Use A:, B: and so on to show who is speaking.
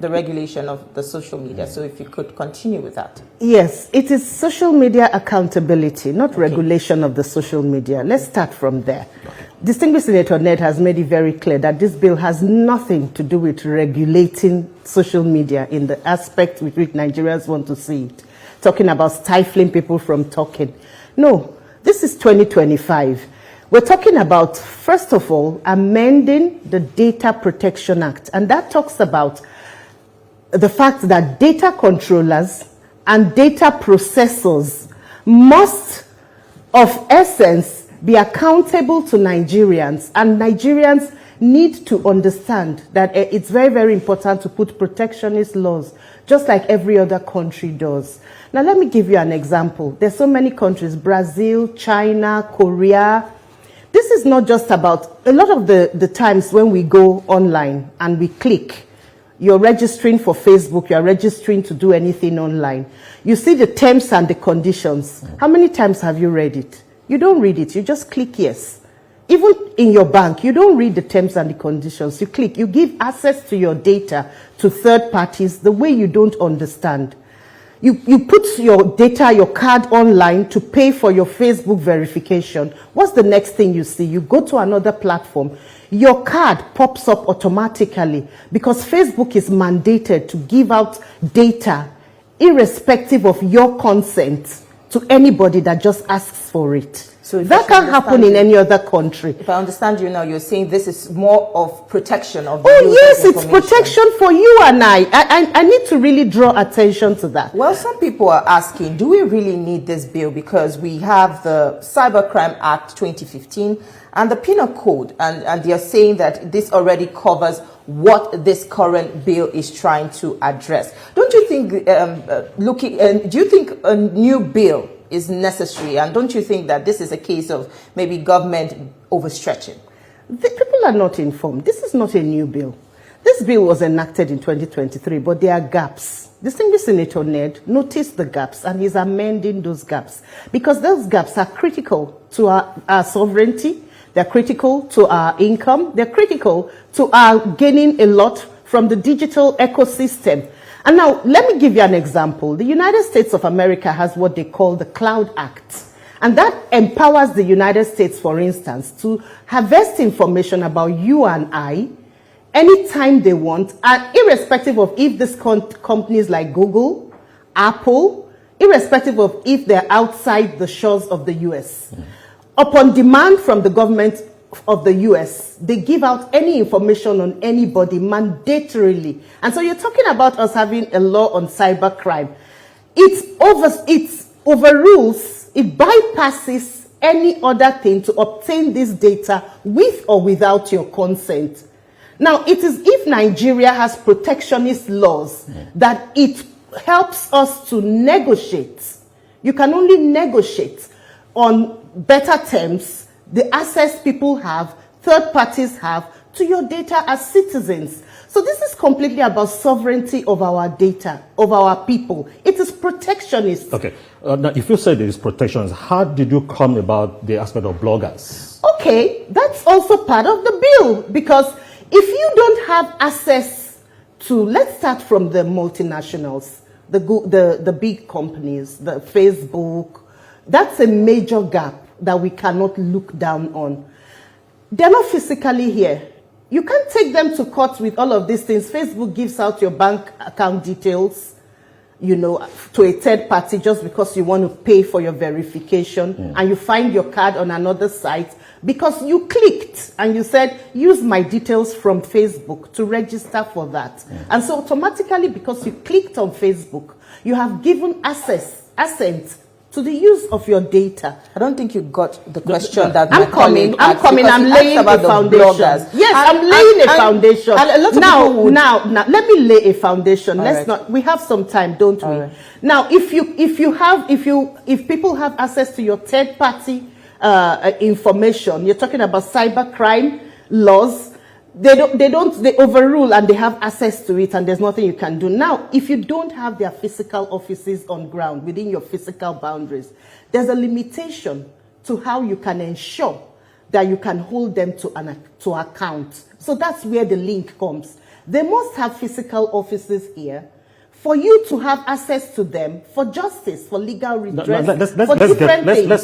A: the regulation of the social media. So if you could continue with that.
B: Yes, it is social media accountability, not regulation of the social media. Let's start from there. Distinguished Senator Ned has made it very clear that this bill has nothing to do with regulating social media in the aspect with which Nigerians want to see it. Talking about stifling people from talking. No, this is 2025. We're talking about, first of all, amending the Data Protection Act. And that talks about the fact that data controllers and data processors must, of essence, be accountable to Nigerians. And Nigerians need to understand that it's very, very important to put protectionist laws, just like every other country does. Now, let me give you an example. There's so many countries, Brazil, China, Korea. This is not just about, a lot of the times when we go online and we click, you're registering for Facebook, you're registering to do anything online. You see the terms and the conditions. How many times have you read it? You don't read it, you just click yes. Even in your bank, you don't read the terms and the conditions. You click, you give access to your data to third parties the way you don't understand. You put your data, your card online to pay for your Facebook verification. What's the next thing you see? You go to another platform. Your card pops up automatically because Facebook is mandated to give out data irrespective of your consent to anybody that just asks for it. So that can't happen in any other country.
A: If I understand you now, you're saying this is more of protection of the
B: yes, it's protection for you and I need to really draw attention to that.
A: Well, some people are asking, do we really need this bill? Because we have the Cybercrime Act 2015 and the Penal Code, and they are saying that this already covers what this current bill is trying to address. Don't you think, do you think a new bill is necessary? And don't you think that this is a case of maybe government overstretching?
B: The people are not informed. This is not a new bill. This bill was enacted in 2023, but there are gaps. Distinguished Senator Ned noticed the gaps and is amending those gaps because those gaps are critical to our sovereignty. They're critical to our income. They're critical to our gaining a lot from the digital ecosystem. And now, let me give you an example. The United States of America has what they call the Cloud Act. And that empowers the United States, for instance, to harvest information about you and I anytime they want, and irrespective of if these companies like Google, Apple, irrespective of if they're outside the shores of the US. Upon demand from the government of the US, they give out any information on anybody mandatorily. And so you're talking about us having a law on cybercrime. It overrules, it bypasses any other thing to obtain this data with or without your consent. Now, it is if Nigeria has protectionist laws that it helps us to negotiate. You can only negotiate on better terms the access people have, third parties have, to your data as citizens. So this is completely about sovereignty of our data, of our people. It is protectionist.
C: Okay. Now, if you said it is protectionist, how did you come about the aspect of bloggers?
B: Okay, that's also part of the bill. Because if you don't have access to, let's start from the multinationals, the big companies, the Facebook, that's a major gap that we cannot look down on. They're not physically here. You can't take them to court with all of these things. Facebook gives out your bank account details, you know, to a third party just because you want to pay for your verification, and you find your card on another site because you clicked and you said, use my details from Facebook to register for that. And so automatically, because you clicked on Facebook, you have given assent to the use of your data.
A: I don't think you got the question that
B: I'm coming. I'm laying a foundation. Yes, I'm laying a foundation.
A: And a lot of people would...
B: now, let me lay a foundation. We have some time, don't we? Right. Now, if people have access to your third party information, you're talking about cybercrime laws. They overrule and they have access to it, and there's nothing you can do. Now, if you don't have their physical offices on ground within your physical boundaries, there's a limitation to how you can ensure that you can hold them to account. So that's where the link comes. They must have physical offices here for you to have access to them for justice, for legal redress, for different things.